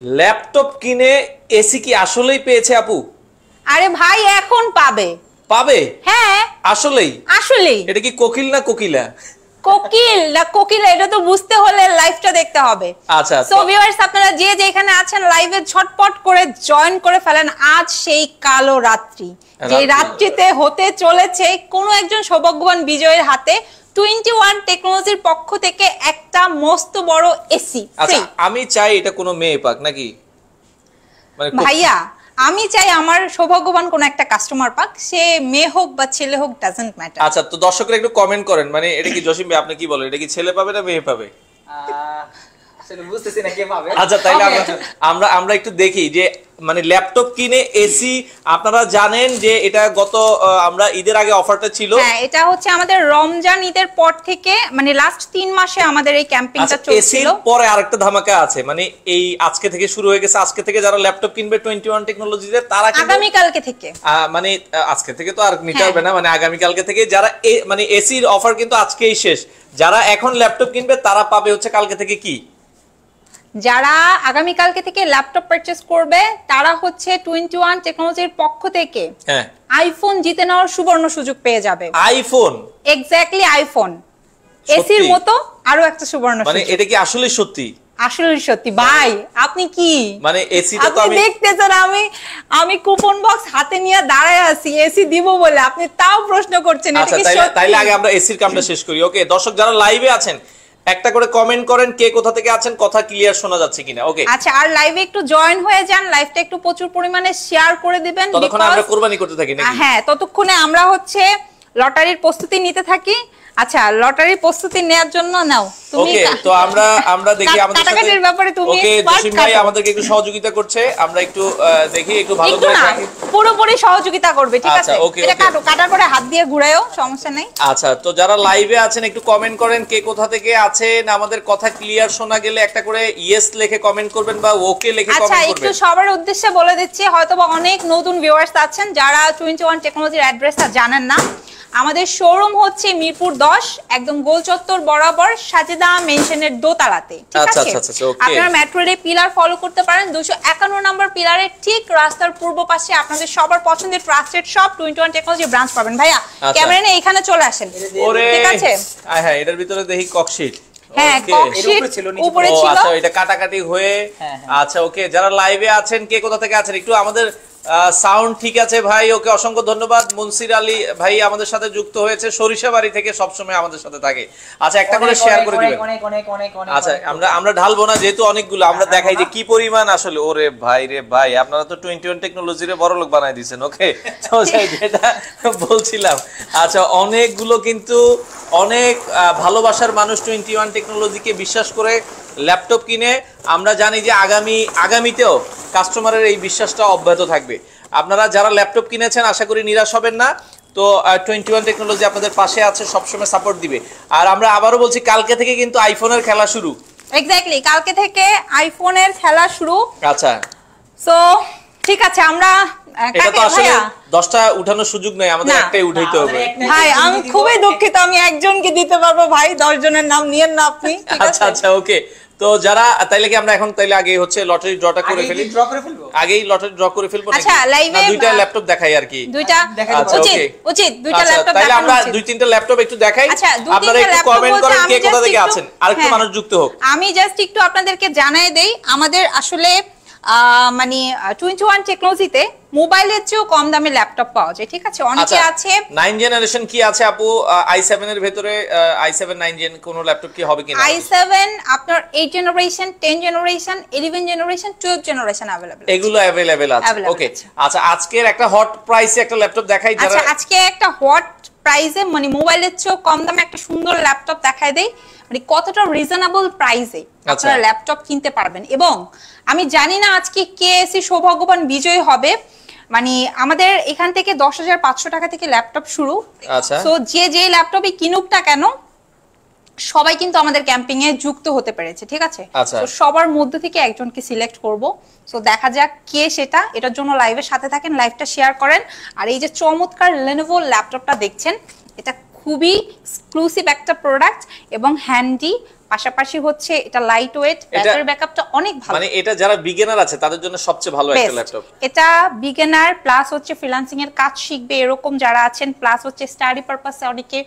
Laptop কিনে AC কি আসলেই পেয়েছে আপু? আরে ভাই এখন পাবে। পাবে? হ্যাঁ আসলেই? আসলেই। এটা কি কোকিল না কোকিলা? কোকিল না কোকিলা এটা তো বুঝতে হলে লাইভটা দেখতে হবে। আচ্ছা সো ভিউয়ার্স আপনারা যে যেখানে আছেন লাইভে ঝটপট করে জয়েন করে ফেলেন। আজ সেই কালো রাত্রি, যে রাত্রিতে হতে চলেছে কোনো একজন সৌভাগ্যবান বিজয়ের হাতে 21 টেকনোলজির পক্ষ থেকে একটা মস্ত বড় এসি। আচ্ছা আমি চাই এটা কোনো মেয়ে পাক নাকি? মানে ভাইয়া আমি চাই আমার সৌভাগ্যবান কোন একটা কাস্টমার পাক, সে মেয়ে হোক বা ছেলে হোক ডাজন্ট ম্যাটার। আচ্ছা তো দর্শকরা একটু কমেন্ট করেন, মানে এটা কি জসিম ভাই আপনি কি বলেন, এটা কি ছেলে পাবে না মেয়ে পাবে? আসলে বুঝতেছি না কে পাবে। আচ্ছা তাইলে আমরা আমরা একটু দেখি যে মানে ল্যাপটপ কিনে এসি, আপনারা জানেন যে এটা গত আমরা ঈদের আগে অফারটা ছিল। হ্যাঁ এটা হচ্ছে আমাদের রমজান ঈদের পর থেকে, মানে লাস্ট 3 মাসে আমাদের এই ক্যাম্পেইনটা চলছিল। পরে আরেকটা ধামাকা আছে, মানে এই আজকে থেকে শুরু হয়ে গেছে। আজকে থেকে যারা ল্যাপটপ কিনবে 21 টেকনোলজিতে তারা আগামী কালকে থেকে, মানে আজকে থেকে তো আর নিতে হবে না, মানে আগামী কালকে থেকে যারা মানে এসির অফার কিন্তু আজকেই শেষ। যারা এখন ল্যাপটপ কিনবে তারা পাবে হচ্ছে কালকে থেকে কি, যারা আগামী কালকে থেকে ল্যাপটপ পারচেজ করবে তারা হচ্ছে 21 টেকনোলজির পক্ষ থেকে আইফোন জিতে নেওয়ার সুবর্ণ সুযোগ পেয়ে যাবে। আইফোন? Exactly iPhone. এসির মতো আরো একটা সুবর্ণ সুযোগ। মানে এটা কি আসলে সত্যি? আসলে সত্যি ভাই। আপনি কি মানে এসিটা তো আমি দেখতেছেন, আমি কুপন বক্স হাতে নিয়ে দাঁড়ায় আছি এসি দিব বলে, আপনি তাও প্রশ্ন করছেন এটা কি সত্যি? তাইলে আগে আমরা এসির কামটা শেষ করি। ওকে দর্শক যারা লাইভে আছেন একটা করে কমেন্ট করেন কে কোথা থেকে আছেন, কথা ক্লিয়ার শোনা যাচ্ছে কিনা। ওকে আচ্ছা আর লাইভে একটু জয়েন হয়ে যান, লাইভটা একটু প্রচুর পরিমাণে শেয়ার করে দিবেন। ততক্ষণ আমরা কুরবানি করতে থাকি নাকি? হ্যাঁ ততক্ষণে আমরা হচ্ছে লটারির প্রস্তুতি নিতে থাকি। আচ্ছা লটারির প্রস্তুতি নেয়ার জন্য নাও তুমি। ওকে তো আমরা দেখি আমাদের সাথে টাকাটার ব্যাপারে তুমি ওকে জসিম ভাই আমাদেরকে একটু সহযোগিতা করছে, আমরা একটু দেখি একটু ভালো করে দেখি। পুরোপুরি সহযোগিতা করবে ঠিক আছে? এটা কাটো, কাটার পরে হাত দিয়ে ঘুরায়ও, সমস্যা নাই। আচ্ছা তো যারা লাইভে আছেন একটু কমেন্ট করেন কে কোথা থেকে আছেন, আমাদের কথা ক্লিয়ার শোনা গেলে একটা করে ইয়েস লিখে কমেন্ট করবেন বা ওকে লিখে কমেন্ট করবেন। আচ্ছা একটু সবার উদ্দেশ্যে বলে দিচ্ছি, হয়তোবা অনেক নতুন ভিউয়ার্স আছেন যারা 21 টেকনোলজির অ্যাড্রেসটা জানেন না। আমাদের শোরুম হচ্ছে মিরপুর 10 একদম গোল চত্বর বরাবর সাজেদা মেনশনের দোতলাতে, ঠিক আছে? আপনারা মেট্রো রে পিলার ফলো করতে পারেন। 251 নম্বর পিলারের ঠিক রাস্তার পূর্ব পাশে আপনাদের সবার পছন্দের ট্রাস্টেড শপ 21 টেকনোলজি ব্রাঞ্চ পাবেন। ভাইয়া ক্যামেরা নিয়ে এখানে চলে আসেন, ঠিক আছে? হ্যাঁ এটার ভিতরে দেখি ককশিট। হ্যাঁ ককশিট উপরে ছিল। আচ্ছা এটা কাটাকাটি হয়ে আচ্ছা ওকে যারা লাইভে আছেন কে কোথা থেকে আছেন একটু আমাদের সাউন্ড ঠিক আছে ভাই? ওকে অসংখ্য ধন্যবাদ। মুনসির আলী ভাই আমাদের সাথে যুক্ত হয়েছে সরিষাবাড়ি থেকে, সব সময় আমাদের সাথে থাকে। আচ্ছা একটা করে শেয়ার করে দিবেন। আচ্ছা আমরা ঢালবো না যেহেতু অনেকগুলো, আমরা দেখাই যে কি পরিমাণ আসলে। ওরে ভাই রে ভাই আপনারা তো 21 টেকনোলজিরে বড় লোক বানাই দিয়েছেন। ওকে তো যেটা বলছিলাম, আচ্ছা অনেকগুলো কিন্তু অনেক ভালোবাসার মানুষ 21 টেকনোলজিকে বিশ্বাস করে ল্যাপটপ কিনে। আমরা জানি যে আগামীতেও কাস্টমারের এই বিশ্বাসটা অব্যাহত থাকবে। আপনারা যারা ল্যাপটপ কিনেছেন আশা করি নিরাশ হবেন না। তো 21 টেকনোলজি আপনাদের পাশে আছে, সবসময় সাপোর্ট দিবে। আর আমরা আবারও বলছি কালকে থেকে কিন্তু আইফোনের খেলা শুরু। এক্স্যাক্টলি কালকে থেকে আইফোনের খেলা শুরু। আচ্ছা সো ঠিক আছে আমরা এটা তো আসলে 10টা উঠানোর সুযোগ নাই, আমাদের একটাই উঠাইতে হবে। ভাই আমি খুবই দুঃখিত, আমি একজনকে দিতে পারবো ভাই, 10 জনের নাম নিয়েন না আপনি, ঠিক আছে? আচ্ছা আচ্ছা ওকে তো যারা তাইলে কি আমরা এখন তাইলে আগে হচ্ছে লটারি ড্রটা করে ফেলি? আগেই লটারি ড্র করে ফেলবো নাকি? আচ্ছা লাইভে দুইটা ল্যাপটপ দেখাই আর কি। দুইটা উচিত দুইটা ল্যাপটপ তাইলে আমরা দুই তিনটা ল্যাপটপ একটু দেখাই। আপনারা একটু কমেন্ট করেন কে কোথা থেকে আছেন, আরেকটু মানুষ যুক্ত হোক। আমি জাস্ট একটু আপনাদেরকে জানাই দেই আমাদের আসলে মানে 21 টেকনোলজিতে মোবাইলের চেয়েও কম দামে ল্যাপটপ পাওয়া যায়, ঠিক আছে? অনেকে আছে 9 জেনারেশন কি আছে আপু? i7 এর ভিতরে i7 9 জেন কোন ল্যাপটপ কি হবে কিনা? i7 আপনার 8 generation 10 generation 11 generation 12 generation available, এগুলো अवेलेबल আছে। ওকে আচ্ছা আজকের একটা হট প্রাইসে একটা ল্যাপটপ দেখাই। আচ্ছা আজকে একটা হট প্রাইসে মানে মোবাইলের চেয়েও কম দামে একটা সুন্দর ল্যাপটপ দেখাই দেই, মানে কতটা রিজনেবল প্রাইসে আপনারা ল্যাপটপ কিনতে পারবেন। এবং আমি জানি না আজকে কে এসি সৌভাগ্যবান বিজয় হবে, মানে আমাদের এখান থেকে 10,500 টাকা থেকে ল্যাপটপ শুরু। আচ্ছা সো যে ল্যাপটপই কিনুক না কেন সবাই কিন্তু আমাদের ক্যাম্পিং এ যুক্ত হতে পেরেছে, ঠিক আছে? তো সবার মধ্যে থেকে একজনকে সিলেক্ট করব। সো দেখা যাক কে সেটা, এটার জন্য লাইভের সাথে থাকেন, লাইভটা শেয়ার করেন। আর এই যে চমৎকার Lenovo ল্যাপটপটা দেখছেন, এটা খুবই এক্সক্লুসিভ একটা প্রোডাক্ট এবং হ্যান্ডি পাশাপাশি হচ্ছে এটা লাইট ওয়েট, ব্যাটারি ব্যাকআপটা অনেক ভালো। মানে এটা যারা বিগিনার আছে তাদের জন্য সবচেয়ে ভালো একটা ল্যাপটপ। এটা বিগিনার প্লাস হচ্ছে ফ্রিল্যান্সিং এর কাজ শিখবে এরকম যারা আছেন, প্লাস হচ্ছে স্টাডি পারপাসে অনেকে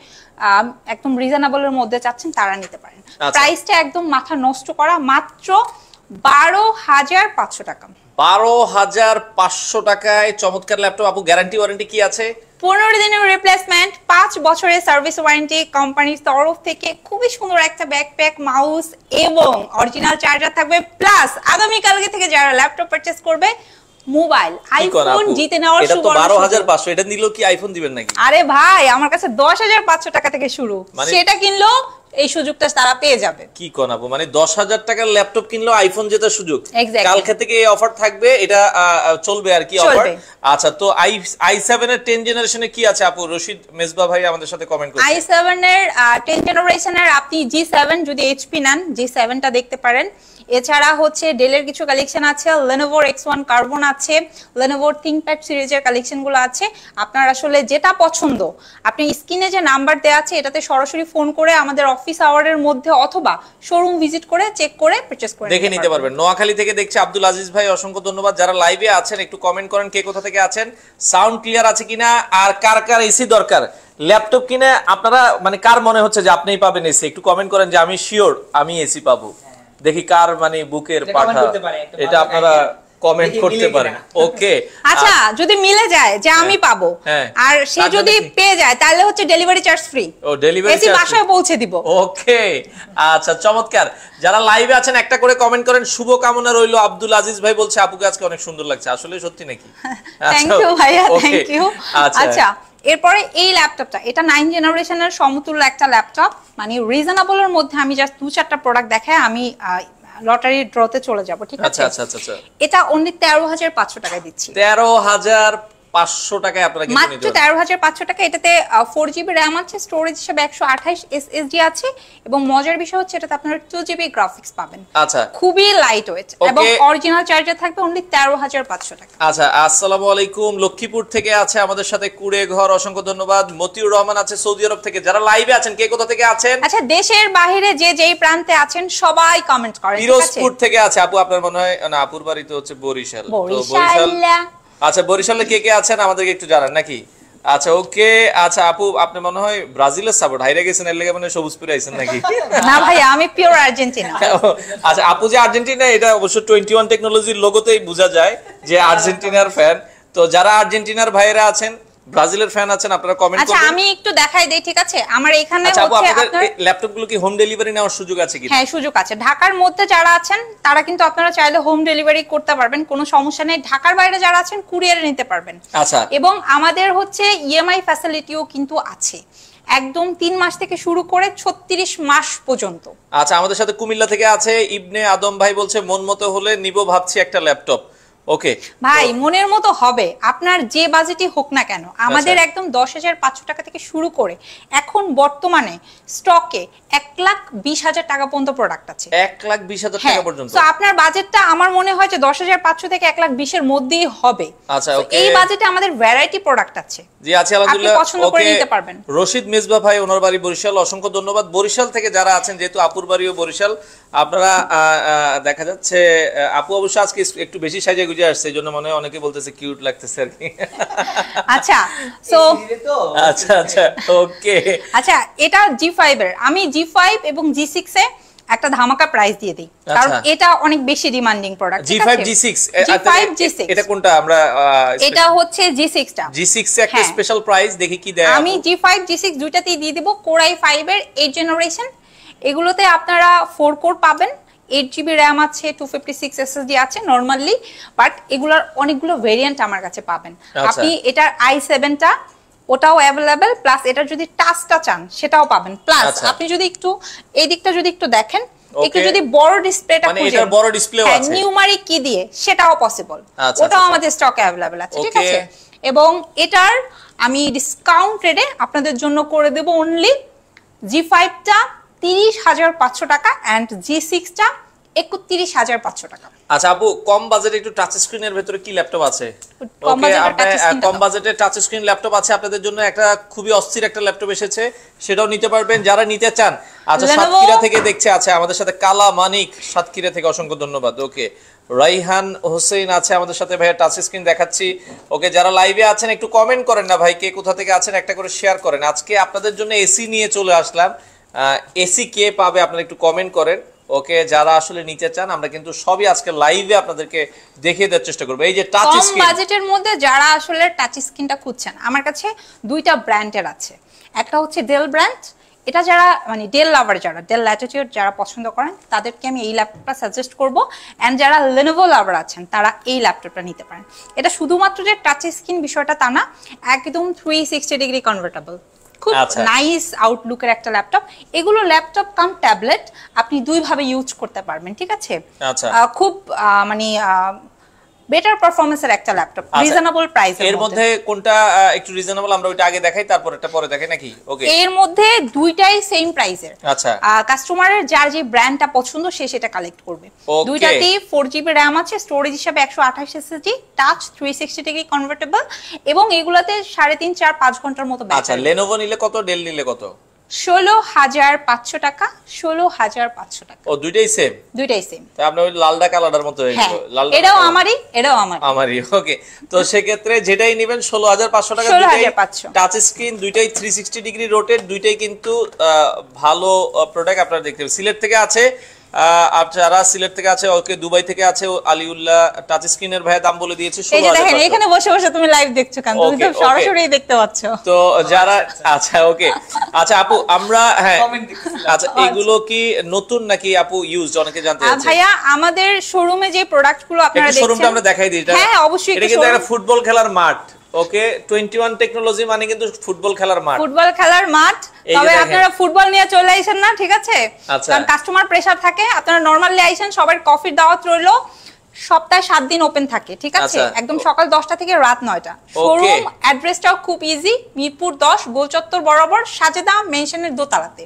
একদম রিজনেবল এর মধ্যে চাচ্ছেন তারা নিতে পারেন। প্রাইসটা একদম মাথা নষ্ট করা, মাত্র 12,500 টাকা। 12,500 টাকায় চমৎকার ল্যাপটপ। আপু গ্যারান্টি ওয়ারেন্টি কি আছে? 15 দিনের রিপ্লেসমেন্ট, 5 বছরের সার্ভিস ওয়ারেন্টি কোম্পানির তরফ থেকে। খুবই সুন্দর একটা ব্যাকপ্যাক, মাউস এবং অরিজিনাল চার্জার থাকবে। প্লাস আগামী কালকে থেকে যারা ল্যাপটপ পারচেজ করবে মোবাইল আইফোন জিতে নেওয়ার সুযোগ। এটা তো 12,500, এটা নিলেও কি আইফোন দিবেন নাকি? আরে ভাই আমার কাছে 10,500 টাকা থেকে শুরু, সেটা কিনলো এই সুযোগটা তারা পেয়ে যাবে। কি কোন আপু, মানে 10,000 টাকার ল্যাপটপ কিনলেও আইফোন জেতার সুযোগ? কালকে থেকে এই অফার থাকবে, এটা চলবে আর কি অফার। আচ্ছা, তো i7 এর 10 জেনারেশনে কি আছে আপু? রশিদ মেজবা ভাই আমাদের সাথে কমেন্ট করেছে। i7 এর 10 জেনারেশনের আপনি G7 যদি HP নেন G7 টা দেখতে পারেন। এছাড়া হচ্ছে ডেলের কিছু কালেকশন আছে, Lenovo X1 Carbon আছে, Lenovo ThinkPad সিরিজের কালেকশনগুলো আছে। আপনার আসলে যেটা পছন্দ আপনি স্ক্রিনে যে নাম্বার দেয়া আছে এটাতে সরাসরি ফোন করে আমাদের অফিস আওয়ারের মধ্যে অথবা শোরুম ভিজিট করে চেক করে পারচেজ করে দেখে নিতে পারবেন। নোয়াখালী থেকে দেখছি আব্দুল আজিজ ভাই, অসংখ্য ধন্যবাদ। যারা লাইভে আছেন একটু কমেন্ট করেন কে কোথা থেকে আছেন, সাউন্ড ক্লিয়ার আছে কিনা, আর কার কার এসি দরকার। ল্যাপটপ কিনে আপনারা মানে কার মনে হচ্ছে যে আপনিই পাবেন এসি, একটু কমেন্ট করেন যে আমি শিওর আমি এসি পাবো। দেখি কার মানে বুকের পাঠা, এটা আপনারা কমেন্ট করতে পারেন। ওকে, আচ্ছা যদি মিলে যায় যে আমি পাবো আর সে যদি পেয়ে যায় তাহলে হচ্ছে ডেলিভারি চার্জ ফ্রি। ও ডেলিভারি চার্জ বাসায় পৌঁছে দিব। ওকে, আচ্ছা চমৎকার। যারা লাইভে আছেন একটা করে কমেন্ট করেন। শুভ কামনা রইলো। আব্দুল আজিজ ভাই বলছে আপুকে আজকে অনেক সুন্দর লাগছে। আসলে সত্যি নাকি? থ্যাংক ইউ ভাইয়া, থ্যাংক ইউ। আচ্ছা এরপরে এই ল্যাপটপটা, এটা 9 জেনারেশনের সমতুল্য একটা ল্যাপটপ, মানে রিজনেবলের মধ্যে আমি জাস্ট 2-4টা প্রোডাক্ট দেখাই আমি লটারি ড্রতে চলে যাব, ঠিক আছে? আচ্ছা আচ্ছা আচ্ছা। এটা অনলি 13,500 টাকায় দিচ্ছি। 13,500 টাকায় আপনারা কিনে নিতে পারেন। মাত্র 13,500 টাকা। এটাতে 4GB RAM আছে, স্টোরেজ হিসেবে 128 SSD আছে এবং মজার বিষয় হচ্ছে এটাতে আপনারা 2GB গ্রাফিক্স পাবেন। আচ্ছা, খুবই লাইট ওয়েট এবং অরিজিনাল চার্জার থাকবে অনলি 13,500 টাকা। আচ্ছা, আসসালামু আলাইকুম। লক্ষ্মীপুর থেকে আছে আমাদের সাথে কুড়ে ঘর, অসংখ্য ধন্যবাদ। মতিউর রহমান আছে সৌদি আরব থেকে। যারা লাইভে আছেন কে কোথা থেকে আছেন? আচ্ছা দেশের বাইরে যে যেই প্রান্তে আছেন সবাই কমেন্ট করেন। পিরোজপুর থেকে আছে আপু, আপনার মনে হয় না আপুর বাড়ি তো হচ্ছে বরিশাল। তো বরিশাল, আচ্ছা বরিশালে কে কে আছেন আমাদেরকে একটু জানান নাকি? আচ্ছা ওকে। আচ্ছা আপু আপনি মনে হয় ব্রাজিলের সাপোর্ট হাইরে গেছেন, এর লাগি মানে সবুজ পরে আইছেন নাকি? না ভাই আমি পিওর আর্জেন্টিনা। আচ্ছা আপু যে আর্জেন্টিনা, এটা অবশ্য 21 টেকনোলজির লোগোতেই বোঝা যায় যে আর্জেন্টিনার ফ্যান। তো যারা আর্জেন্টিনার ভাইরা আছেন, ব্রাজিলের ফ্যান আছেন, আপনারা কমেন্ট করুন। আচ্ছা আমি একটু দেখাই দেই, ঠিক আছে? আমার এখানে হচ্ছে আপনাদের ল্যাপটপগুলো কি হোম ডেলিভারি নেওয়ার সুযোগ আছে কি? হ্যাঁ সুযোগ আছে। ঢাকার মধ্যে যারা আছেন তারা কিন্তু আপনারা চাইলে হোম ডেলিভারি করতে পারবেন, কোনো সমস্যা নেই। ঢাকার বাইরে যারা আছেন কুরিয়ারে নিতে পারবেন। আচ্ছা, এবং আমাদের হচ্ছে ইএমআই ফ্যাসিলিটিও কিন্তু আছে, একদম 3 মাস থেকে শুরু করে 36 মাস পর্যন্ত। আচ্ছা আমাদের সাথে কুমিল্লা থেকে আছে ইবনে আদম ভাই, বলছে মন মতো হলে নিব ভাবছি একটা ল্যাপটপ। ওকে ভাই মনের মতো হবে, আপনার যে বাজেটই হোক না কেন। আমাদের একদম 10,500 টাকা থেকে শুরু করে এখন বর্তমানে স্টকে 1,20,000 টাকা পর্যন্ত প্রোডাক্ট আছে। 1,20,000 টাকা পর্যন্ত। তো আপনার বাজেটটা আমার মনে হয় যে 10,500 থেকে 1,20,000 এর মধ্যেই হবে। আচ্ছা ওকে, এই বাজেটে আমাদের ভ্যারাইটি প্রোডাক্ট আছে। জি আছে আলহামদুলিল্লাহ। আপনি পছন্দ করে নিতে পারবেন। রশিদ মেজবা ভাই, ওনার বাড়ি বরিশাল, অসংখ্য ধন্যবাদ। বরিশাল থেকে যারা আছেন, যেহেতু আপুর বাড়িও বরিশাল, আপনারা দেখা যাচ্ছে আপু অবশ্য আজকে একটু বেশি সাজে গুজে আসছে, এই জন্য মনে হয় অনেকে বলতেছে কিউট লাগতেছে আর কি। আচ্ছা সো আচ্ছা আচ্ছা ওকে। আচ্ছা এটা G5 এর, আমি G5 এবং G6 এ একটা ধামাকা প্রাইস দিয়ে দেই, কারণ এটা অনেক বেশি ডিমান্ডিং প্রোডাক্ট। G5 G6 এটা কোনটা? আমরা এটা হচ্ছে G6 টা। G6 এ একটা স্পেশাল প্রাইস দেখি কি দেয়। আমি G5 G6 দুইটাতেই দিয়ে দিব Core i5 এর 8 জেনারেশন। এগুলোতে আপনারা 4 কোর পাবেন, 8GB RAM আছে, 256 SSD আছে নরমালি, বাট এগুলার অনেকগুলো ভেরিয়েন্ট আমার কাছে পাবেন। আপনি এটার i7 টা ওটাও अवेलेबल, প্লাস এটা যদি টাচটা চান সেটাও পাবেন। প্লাস আপনি যদি একটু এই দিকটা যদি একটু দেখেন, একটু যদি বড় ডিসপ্লেটা মানে এটার বড় ডিসপ্লেও আছে, নিউমারিক কি দিয়ে সেটাও পসিবল, ওটাও আমাদের স্টকে अवेलेबल আছে, ঠিক আছে? এবং এটার আমি ডিসকাউন্ট রেটে আপনাদের জন্য করে দেব অনলি G5 টা 30,500 টাকা এন্ড G6 টা 31,500 টাকা। আচ্ছা আপু, কম বাজেটে একটু টাচ স্ক্রিনের ভিতরে কি ল্যাপটপ আছে? কম বাজেটে টাচ স্ক্রিন ল্যাপটপ আছে আপনাদের জন্য, একটা খুবই অস্থির একটা ল্যাপটপ এসেছে, সেটাও নিতে পারবেন যারা নিতে চান। আচ্ছা সাতক্ষীরা থেকে দেখছে আছে আমাদের সাথে কালা মানিক, সাতক্ষীরা থেকে অসংখ্য ধন্যবাদ। ওকে, রাইহান হোসেন আছে আমাদের সাথে, ভাইয়া টাচ স্ক্রিন দেখাচ্ছি। ওকে, যারা লাইভে আছেন একটু কমেন্ট করেন না ভাই, কে কোথা থেকে আছেন একটা করে শেয়ার করেন। আজকে আপনাদের জন্য এসি নিয়ে চলে আসলাম, এসি কে পাবে আপনারা একটু কমেন্ট করেন। ওকে, যারা আসলে নিতে চান আমরা কিন্তু সবই আজকে লাইভে আপনাদেরকে দেখিয়ে দেওয়ার চেষ্টা করব। এই যে টাচ স্ক্রিন, কম বাজেটের মধ্যে যারা আসলে টাচ স্ক্রিনটা খুঁজছেন, আমার কাছে দুইটা ব্র্যান্ডের আছে। একটা হচ্ছে ডেল ব্র্যান্ড, এটা যারা মানে ডেল লাভার, যারা ডেল ল্যাটিটিউড যারা পছন্দ করেন তাদেরকে আমি এই ল্যাপটপটা সাজেস্ট করব। এন্ড যারা লেনোভো লাভার আছেন তারা এই ল্যাপটপটা নিতে পারেন। এটা শুধুমাত্র যে টাচ স্ক্রিন বিষয়টা তা না, একদম 360 ডিগ্রি কনভার্টেবল, খুব নাইস আউটলুকের একটা ল্যাপটপ। এগুলো ল্যাপটপ কাম ট্যাবলেট আপনি দুই ভাবে ইউজ করতে পারবেন, ঠিক আছে? খুব মানে বেটার পারফরম্যান্সের একটা ল্যাপটপ, রিজনেবল প্রাইসের এর মধ্যে কোনটা একটু রিজনেবল আমরা ওইটা আগে দেখাই, তারপর এটা পরে দেখাই নাকি? ওকে, এর মধ্যে দুইটাই সেম প্রাইসের। আচ্ছা, কাস্টমারের যার যে ব্র্যান্ডটা পছন্দ সে সেটা কালেক্ট করবে। দুইটাতেই 4GB RAM আছে, স্টোরেজ হিসেবে 128 SSD, টাচ 360 ডিগ্রি কনভার্টেবল, এবং এগুলাতে 3.5, 4, 5 ঘন্টার মতো ব্যাটারি। আচ্ছা, লেনোভো নিলে কত, ডেল নিলে কত? 16,500 টাকা, 16,500 টাকা। ও, দুইটাই সেম? দুইটাই সেম। তাই আপনি ওই লালডা কালারটার মতো হয়ে গেল। লালডা এটাও আমারই, এটাও আমারই। ওকে, তো সেই ক্ষেত্রে যেটাই নেবেন 16,500 টাকা, 16,500 টাচ স্ক্রিন, দুইটাই 360 ডিগ্রি রোটেট, দুইটাই কিন্তু ভালো প্রোডাক্ট। আপনারা দেখতে পাবেন সিলেট থেকে আছে, যারা সিলেট থেকে আছে, ওকে দুবাই থেকে আছে আলিউল্লাহ, টাচ স্ক্রিনের ভাই দাম বলে দিয়েছে 16,500। এখানে বসে বসে তুমি লাইভ দেখছো কেন? তুমি তো সরাসরি দেখতে পাচ্ছ। তো যারা আচ্ছা ওকে, আচ্ছা আপু আমরা আচ্ছা এগুলো কি নতুন নাকি আপু ইউজড, অনেকে জানতে চাচ্ছে। ভাইয়া আমাদের শোরুমে যে প্রোডাক্টগুলো আপনারা দেখছেন, শোরুমটা আমরা দেখাই দিই। হ্যাঁ অবশ্যই, এটা কিন্তু একটা ফুটবল খেলার মাঠ। ওকে, 21 টেকনোলজি মানে কিন্তু ফুটবল খেলার মাঠ, ফুটবল খেলার মাঠ। তবে আপনারা ফুটবল নিয়ে চলে আইছেন না, ঠিক আছে? কারণ কাস্টমার প্রেসার থাকে, আপনারা নরমালি আইছেন, সবার কফির দাওয়াত রইলো। সপ্তাহে 7 দিন ওপেন থাকে, ঠিক আছে? একদম সকাল 10টা থেকে রাত 9টা। শোরুম অ্যাড্রেসটাও খুব ইজি, মিরপুর 10 গোলচত্বর বরাবর সাজেদা মেনশনের দোতলাতে।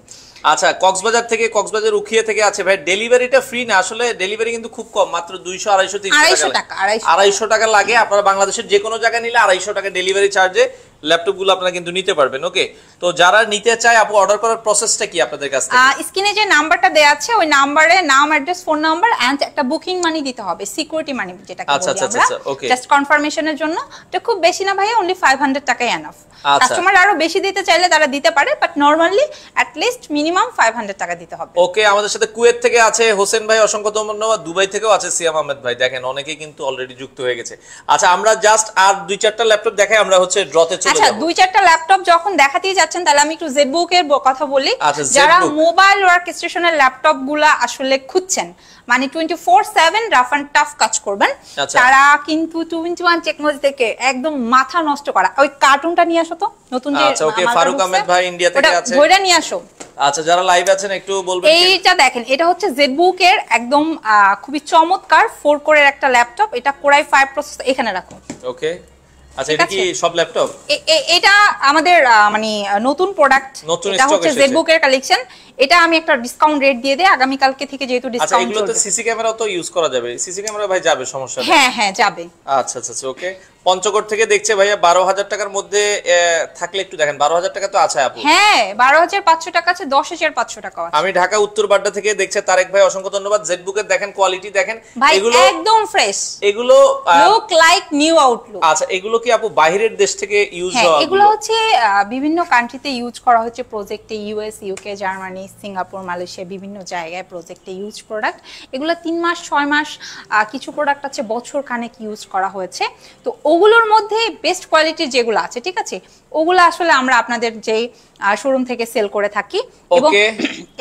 আচ্ছা, কক্সবাজার থেকে, কক্সবাজার উখিয়া থেকে আছে ভাই। ডেলিভারিটা ফ্রি না, আসলে ডেলিভারি কিন্তু খুব কম, মাত্র 200, 250, 250 টাকা লাগে। আপনারা বাংলাদেশের যে কোনো জায়গায় নিলে 250 টাকা ডেলিভারি চার্জে ল্যাপটপ গুলো আপনারা কিন্তু নিতে পারবেন। ওকে, তো যারা নিতে চায় আপু, অর্ডার করার প্রসেসটা কি আপনাদের কাছ থেকে? স্ক্রিনে যে নাম্বারটা দেয়া আছে ওই নাম্বারে নাম, অ্যাড্রেস, ফোন নাম্বার এন্ড একটা বুকিং মানি দিতে হবে, সিকিউরিটি মানি যেটাকে বলি আমরা, জাস্ট কনফার্মেশনের জন্য। এটা খুব বেশি না ভাই, অনলি 500 টাকাই এনাফ। কাস্টমার আরো বেশি দিতে চাইলে তারা দিতে পারে, but normally at least minimum 500 টাকা দিতে হবে। ওকে, আমাদের সাথে কুয়েত থেকে আছে হোসেন ভাই, অসংখ্য ধন্যবাদ। দুবাই থেকেও আছে সিয়াম আহমেদ ভাই, দেখেন অনেকেই কিন্তু অলরেডি যুক্ত হয়ে গেছে। আচ্ছা, আমরা জাস্ট আর 2-4টা ল্যাপটপ দেখাই, আমরা হচ্ছে ড্রতে চলে যাব। আচ্ছা, 2-4টা ল্যাপটপ যখন দেখাতেই যাচ্ছেন, তাহলে আমি একটু জেটবুক এর কথা বলি। যারা মোবাইল ওয়ার্ক স্টেশনের ল্যাপটপ গুলা আসলে খুঁজছেন, মানে 24/7 রাফ এন্ড টাফ কাজ করবেন, তারা কিন্তু 21 টেকনোলজি থেকে একদম মাথা নষ্ট করা ওই কার্টুনটা নিয়ে আসো তো, নতুন যে। আচ্ছা ওকে, ফারুক আহমেদ ভাই ইন্ডিয়া থেকে আছে, ওইটা নিয়ে আসো। আচ্ছা, যারা লাইভ আছেন একটু বলবেন। এইটা দেখেন, এটা হচ্ছে জেটবুক এর একদম খুবই চমৎকার 4 কোরের একটা ল্যাপটপ। এটা কোরাই 5 প্রসেসর, এখানে রাখো। ওকে, আচ্ছা এটা কি সব ল্যাপটপ? এটা আমাদের মানে নতুন প্রোডাক্ট, এটা হচ্ছে জেটবুক এর কালেকশন। এটা আমি একটা ডিসকাউন্ট রেট দিয়ে দেই আগামী কালকে থেকে, যেহেতু ডিসকাউন্ট। আচ্ছা, এগুলোতে সিসি ক্যামেরাও তো ইউজ করা যাবে? সিসি ক্যামেরা ভাই যাবে, সমস্যা নেই? হ্যাঁ হ্যাঁ যাবে। আচ্ছা আচ্ছা ওকে, পঞ্চগড় থেকে দেখছে ভাইয়া, 12,000 টাকার মধ্যে থাকলে একটু দেখেন। 12,000 টাকা তো আছে আপু? হ্যাঁ, 12,500 টাকা আছে, 10,500 টাকা আছে। আমি ঢাকা উত্তর বাড্ডা থেকে দেখছে তারেক ভাই, অসংখ্য ধন্যবাদ। জেটবুকের দেখেন কোয়ালিটি দেখেন, এগুলো একদম ফ্রেশ, এগুলো লুক লাইক নিউ আউটলুক। আচ্ছা, এগুলো কি আপু বাইরের দেশ থেকে ইউজ হয়? হ্যাঁ, এগুলো হচ্ছে বিভিন্ন কান্ট্রিতে ইউজ করা হচ্ছে প্রজেক্টে, US, UK, Germany, Singapore, Malaysia, বিভিন্ন জায়গায় প্রজেক্টে ইউজ প্রোডাক্ট। এগুলো 3 মাস 6 মাস, কিছু প্রোডাক্ট আছে বছর খানেক ইউজ করা হয়েছে। তো ওগুলোর মধ্যে বেস্ট কোয়ালিটির যেগুলো আছে, ঠিক আছে, ওগুলো আসলে আমরা আপনাদের যে শোরুম থেকে সেল করে থাকি, এবং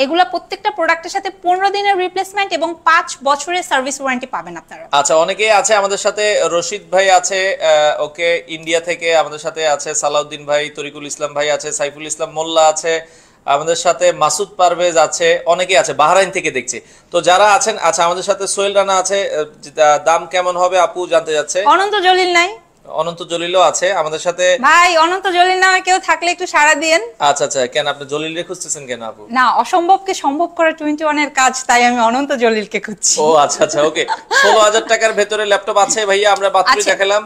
এগুলা প্রত্যেকটা প্রোডাক্টের সাথে 15 দিনের রিপ্লেসমেন্ট এবং 5 বছরের সার্ভিস ওয়ারেন্টি পাবেন আপনারা। আচ্ছা, অনেকেই আছে আমাদের সাথে, রশিদ ভাই আছে ওকে ইন্ডিয়া থেকে, আমাদের সাথে আছে সালাউদ্দিন ভাই, তরিকুল ইসলাম ভাই আছে, সাইফুল ইসলাম মোল্লা আছে আমাদের সাথে, মাসুদ পারভেজ আছে, অনেকেই আছে, বাহরাইন থেকে দেখছি। তো যারা আছেন, আচ্ছা আমাদের সাথে সোহেল রানা আছে। দাম কেমন হবে আপু জানতে যাচ্ছে? অনন্ত জলিল নাই, অনন্ত জলিলও আছে আমাদের সাথে। ভাই অনন্ত জলিল নামে কেউ থাকলে একটু সাড়া দিয়েন। আচ্ছা আচ্ছা, কেন আপনি জলিলকে খুঁজতেছেন কেন আপু? না, অসম্ভবকে সম্ভব করা 21 এর কাজ, তাই আমি অনন্ত জলিলকে খুঁজছি। ও আচ্ছা আচ্ছা, ওকে। 16,000 টাকার ভেতরে ল্যাপটপ আছে ভাইয়া, আমরা মাত্রই দেখালাম।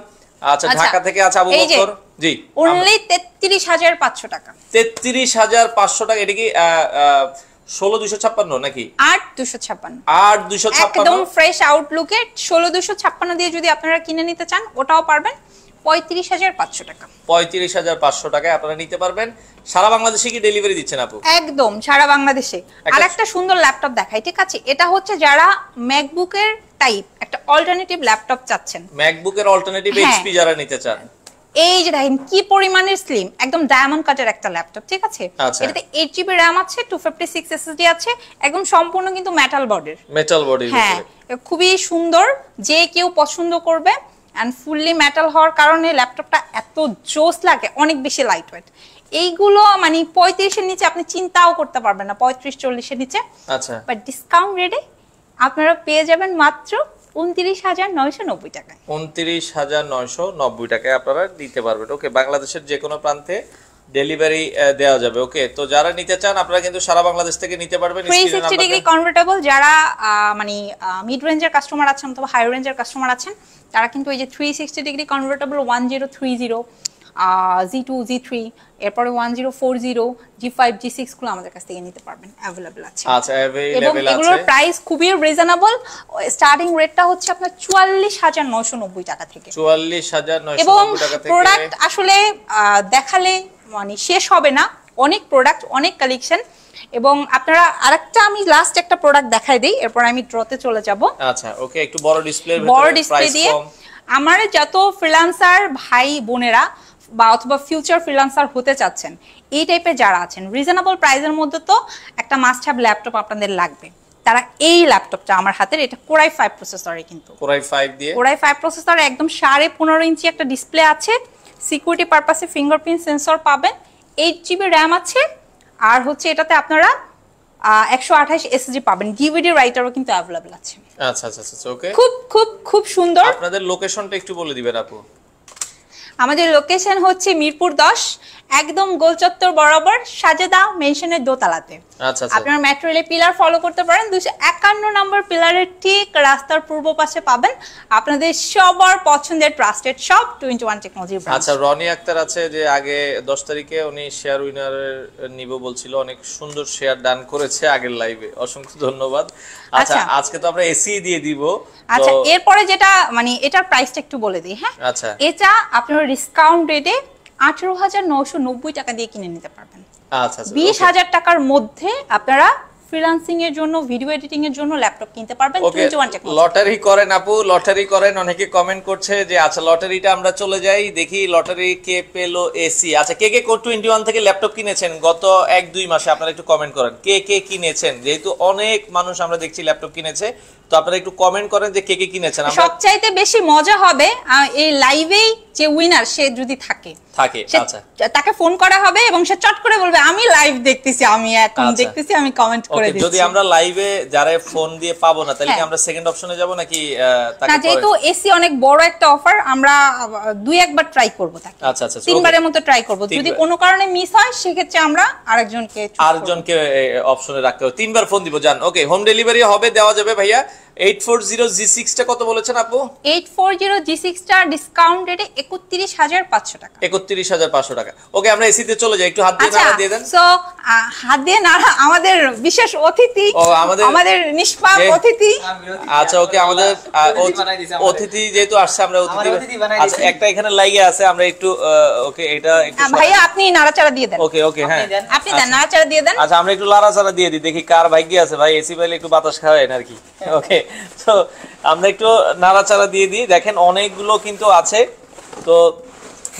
আচ্ছা, ঢাকা থেকে আছে আবু বকর। জি, অনলি 33,500 টাকা। 33,500 টাকা। এটা কি 16,256 নাকি 8,256? 8,256 একদম ফ্রেশ আউটলুকে 16,256 দিয়ে যদি আপনারা কিনে নিতে চান ওটাও পারবেন 35,500 টাকা। 35,500 টাকায় আপনারা নিতে পারবেন। সারা বাংলাদেশে কি ডেলিভারি দিচ্ছেন আপু? একদম সারা বাংলাদেশে। আর একটা সুন্দর ল্যাপটপ দেখাই, ঠিক আছে? এটা হচ্ছে যারা ম্যাকবুকের টাইপ একটা অল্টারনেটিভ ল্যাপটপ চাচ্ছেন, ম্যাকবুকের অল্টারনেটিভ এইচপি যারা নিতে চান, এই যে দেখেন কি পরিমাণের স্লিম, একদম ডায়মন্ড কাটের একটা ল্যাপটপ, ঠিক আছে? আচ্ছা। এটাতে 8GB RAM আছে, 256 SSD আছে, একদম সম্পূর্ণ কিন্তু মেটাল বডির। মেটাল বডির হ্যাঁ, ভিতরে খুবই সুন্দর, যে কেউ পছন্দ করবে। এন্ড ফুললি মেটাল হওয়ার কারণে ল্যাপটপটা এত জোস লাগে, অনেক বেশি লাইট ওয়েট। এইগুলো মানে 35 এর নিচে আপনি চিন্তাও করতে পারবেন না, 35-40 এর নিচে। আচ্ছা, বাট ডিসকাউন্ট রেটে আপনারা পেয়ে যাবেন মাত্র 29,990 টাকায়। 29,990 টাকায় আপনারা নিতে পারবেন। ওকে, বাংলাদেশের যে কোনো প্রান্তে ডেলিভারি দেওয়া যাবে। ওকে, তো যারা নিতে চান আপনারা কিন্তু সারা বাংলাদেশ থেকে নিতে পারবেন। 360 ডিগ্রি কনভার্টেবল যারা মানে মিড রেঞ্জের কাস্টমার আছেন অথবা হাই রেঞ্জের কাস্টমার আছেন, তারা কিন্তু এই যে 360 ডিগ্রি কনভার্টেবল 1030, Z2, Z3, এরপরে 1040, G5, G6 গুলো আমাদের কাছ থেকে নিতে পারবেন, अवेलेबल আছে। আচ্ছা, এবং अवेलेबल আছে। এগুলোর প্রাইস খুবই রিজনেবল। স্টার্টিং রেটটা হচ্ছে আপনার 44,990 টাকা থেকে। 44,990 টাকা থেকে। প্রোডাক্ট আসলে দেখালে মানে শেষ হবে না, অনেক প্রোডাক্ট, অনেক কালেকশন। এবং আপনারা আরেকটা আমি লাস্ট একটা প্রোডাক্ট দেখাই দেই, এরপর আমি ড্রতে চলে যাব। আচ্ছা, ওকে, একটু বড় ডিসপ্লের ভিতরে, বড় ডিসপ্লে প্রাইস দিয়ে কম। আমার যত ফ্রিল্যান্সার ভাই বোনেরা বা অথবা ফিউচার ফ্রিল্যান্সার হতে চাচ্ছেন, এই টাইপের যারা আছেন, রিজনেবল প্রাইসের মধ্যে তো একটা মাস্ট হ্যাভ ল্যাপটপ আপনাদের লাগবে, তারা এই ল্যাপটপটা আমার হাতের, এটা Core i5 প্রসেসরে, কিন্তু Core i5 দিয়ে, Core i5 প্রসেসরে একদম 15.5 ইঞ্চি একটা ডিসপ্লে আছে, সিকিউরিটি পারপাসে ফিঙ্গারপ্রিন্ট সেন্সর পাবেন, 8GB RAM আছে, আর হচ্ছে এটাতে আপনারা 128 SSD পাবেন, ডিভিডি রাইটারও কিন্তু अवेलेबल আছে। আচ্ছা আচ্ছা আচ্ছা, ওকে, খুব খুব খুব সুন্দর। আপনাদের লোকেশনটা একটু বলে দিবেন আপু। আমাদের লোকেশন হচ্ছে মিরপুর 10, একদম গোলচত্বর বরাবর সাজেদা মেনশনের দোতলাতে। আচ্ছা আচ্ছা, আপনারা মেট্রো রেলে পিলার ফলো করতে পারেন, 251 নম্বর পিলারের ঠিক রাস্তার পূর্ব পাশে পাবেন আপনাদের সবার পছন্দের ট্রাস্টেড শপ 21 টেকনোলজি ব্রাঞ্চ। আচ্ছা, রনি আক্তার আছে যে আগে 10 তারিখে উনি শেয়ার উইনারের নিব বলছিল, অনেক সুন্দর শেয়ার ডান করেছে আগের লাইভে, অসংখ্য ধন্যবাদ। আচ্ছা, আজকে তো আমরা এসি দিয়ে দিব। আচ্ছা, এরপরে যেটা মানে এটার প্রাইসটা একটু বলে দিই। হ্যাঁ, আচ্ছা, এটা আপনারা ডিসকাউন্ট রেটে 18,990 টাকা দিয়ে কিনে নিতে পারবেন। আচ্ছা, 20,000 টাকার মধ্যে আপনারা ফ্রিল্যান্সিং এর জন্য, ভিডিও এডিটিং এর জন্য ল্যাপটপ কিনতে পারবেন 21 টেকনোলজি। লটারি করেন আপু, লটারি করেন, অনেকে কমেন্ট করছে যে আচ্ছা লটারিটা আমরা চলে যাই দেখি লটারি কে পেলো এসি। আচ্ছা, কে কে 21 থেকে ল্যাপটপ কিনেছেন গত 1-2 মাসে আপনারা একটু কমেন্ট করেন, কে কে কিনেছেন, যেহেতু অনেক মানুষ আমরা দেখছি ল্যাপটপ কিনেছে, তো আপনারা একটু কমেন্ট করেন যে কে কে কিনেছেন। সবচাইতে বেশি মজা হবে এই লাইভেই যে উইনার সে যদি থাকে, আচ্ছা, তাকে ফোন করা হবে এবং সে চট করে বলবে আমি লাইভ দেখতেছি, আমি এখন দেখতেছি, আমি কমেন্ট করে দিচ্ছি। যদি আমরা লাইভে যারা ফোন দিয়ে পাবো না, তাহলে কি আমরা সেকেন্ড অপশনে যাব নাকি না, যেহেতু এসি অনেক বড় একটা অফার, আমরা 2-1 বার ট্রাই করব তাকে। আচ্ছা আচ্ছা, 3 বারের মতো ট্রাই করব, যদি কোনো কারণে মিস হয় সেক্ষেত্রে আমরা আরেকজনকে অপশনে রাখতে হবে, 3 বার ফোন দিব জান। ওকে, হোম ডেলিভারি হবে, দেওয়া যাবে ভাইয়া। 840 G6 টা কত বলেছেন আপু? 840 G6 টা ডিসকাউন্ট রেটে 31,500 টাকা। 31,500 টাকা। ওকে, আমরা এসিতে চলে যাই, একটু হাত দিয়ে নাড়া দিয়ে দেন। সো হাত দিয়ে নাড়া আমাদের বিশেষ অতিথি, আমাদের নিষ্পাপ অতিথি। আচ্ছা, ওকে, আমাদের অতিথি যেহেতু আসছে, আমরা অতিথি। আচ্ছা, একটা এখানে লাগিয়ে আছে, আমরা একটু ওকে, এটা একটু ভাইয়া আপনি নাড়াচাড়া দিয়ে দেন। ওকে ওকে, হ্যাঁ আপনি দেন, নাড়াচাড়া দিয়ে দেন। আচ্ছা, আমরা একটু নাড়াচাড়া দিয়ে দিই, দেখি কার ভাগ্যে আছে ভাই এসি পাইলে একটু বাতাস খাওয়ায় আর কি। ওকে, তো আমরা একটু নাড়াচাড়া দিয়ে দিই। দেখেন অনেকগুলো কিন্তু আছে, তো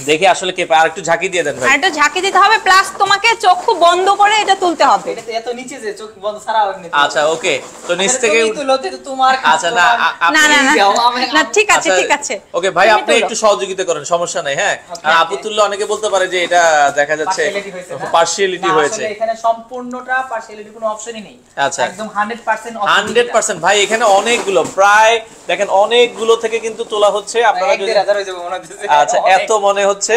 দেখি আসলে কে পায়, আর একটু ঝাঁকি দিয়ে দেন আর ভাই। একটু ঝাঁকি দিতে হবে, প্লাস তোমাকে চক্ষু বন্ধ করে এটা তুলতে হবে। এটা তো এত নিচে যে চোখ বন্ধ ছাড়া হবে না। আচ্ছা ওকে, তো নিচ থেকে তুমি তুলো তো তোমার কাজ আচ্ছা না তোমার- না না না যাও, আমি- না, ঠিক আছে ঠিক আছে। ওকে ভাই, তুমি আপনি তোলো। একটু সহযোগিতা করেন, সমস্যা নাই। হ্যাঁ, Okay, আর okay. আপু তুললে অনেকে বলতে পারে যে এটা দেখা যাচ্ছে Partiality হয়েছে না? পার্সিয়ালিটি না, হয়েছে। আসলে এখানে সম্পূর্ণটা পার্সিয়ালিটি কোনো অপশনই নেই। আচ্ছা। একদম 100% 100% ভাই, এখানে অনেকগুলো, প্রায় দেখেন অনেকগুলো থেকে কিন্তু তোলা হচ্ছে। আপনারা যদি 1,500 হয়ে যাবে মনে হচ্ছে। আচ্ছা এত মনে হচ্ছে।